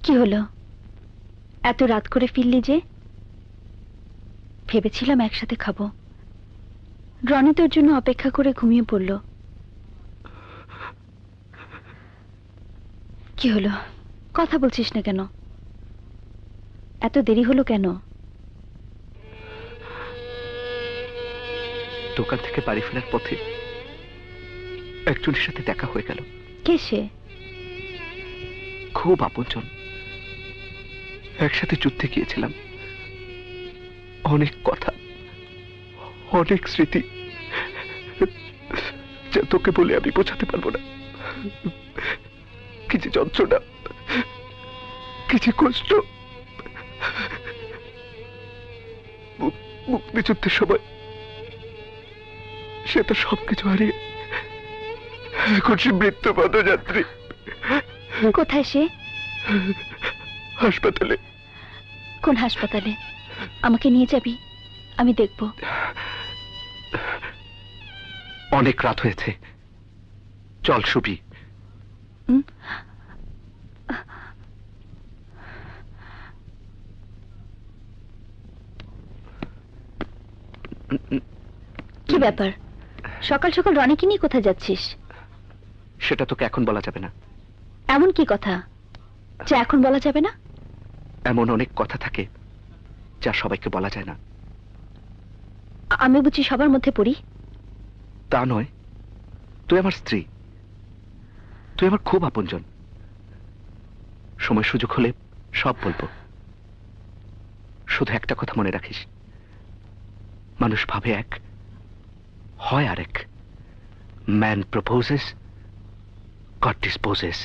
কি হলো, এত রাত করে ফিরলি যে? ভেবেছিলাম একসাথে খাবো। রনি তোর জন্য অপেক্ষা করে ঘুমিয়ে পড়ল। কি হলো, কথা বলছিস না কেন? এত দেরি হলো কেন? দোকান থেকে বাড়ি ফেরার পথে একজনের সাথে দেখা হয়ে গেল। কে সে? খুব আপনজন, একসাথে যুদ্ধে গিয়েছিলাম। অনেক কথা, অনেক স্মৃতি, যা তোকে বলে আমি বোঝাতে পারবো না। কি যে যন্ত্রণা, কি যে কষ্ট। মুক্তিযুদ্ধের সময় সে তো সবকিছু হারিয়ে এখন সে মৃত্যু পদযাত্রী। কোথায় সে? হাসপাতালে। কোন হাসপাতালে? আমাকে নিয়ে যাবি, আমি দেখব। অনেক রাত হয়েছে, চল শুবি। কি ব্যাপার, সকাল সকাল রনিকে নিয়ে কোথায় যাচ্ছিস? সেটা তোকে এখন বলা যাবে না। এমন কি কথা যা এখন বলা যাবে না? এমন অনেক কথা থাকে যা সবাইকে বলা যায় না। আমি বুঝি সবার মধ্যে পড়ি? তা নয়, তুই আমার স্ত্রী, তুই আমার খুব আপনজন। সময় সুযোগ হলে সব বলবো। শুধু একটা কথা মনে রাখিস, মানুষ ভাবে এক, হয় আরেক। Man proposes, god disposes.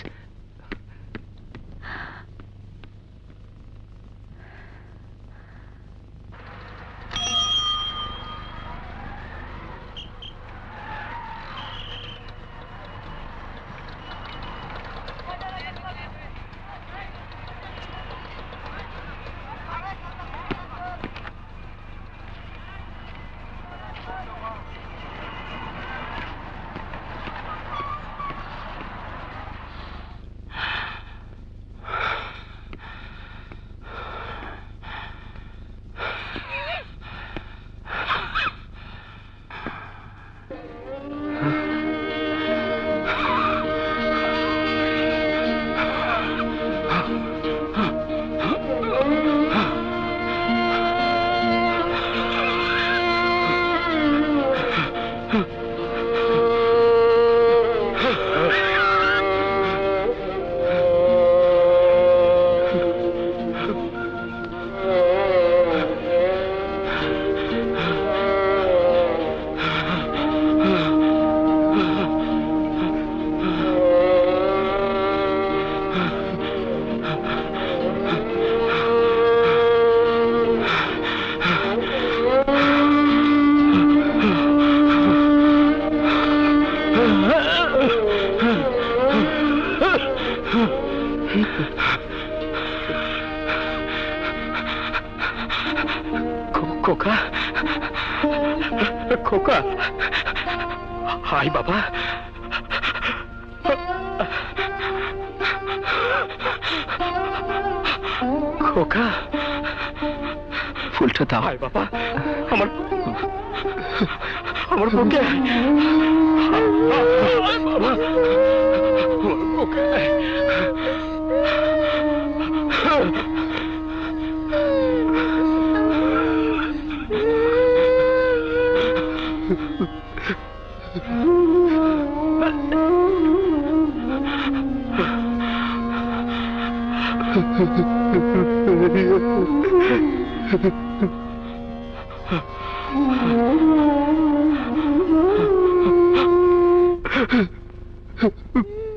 খোকা, খোকা, হাই বাবা। খোকা, ফুলটা দাও। হাই বাবা, আমার আমার বুকে, বাবা, আমার বুকে।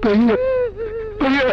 भैया, भैया,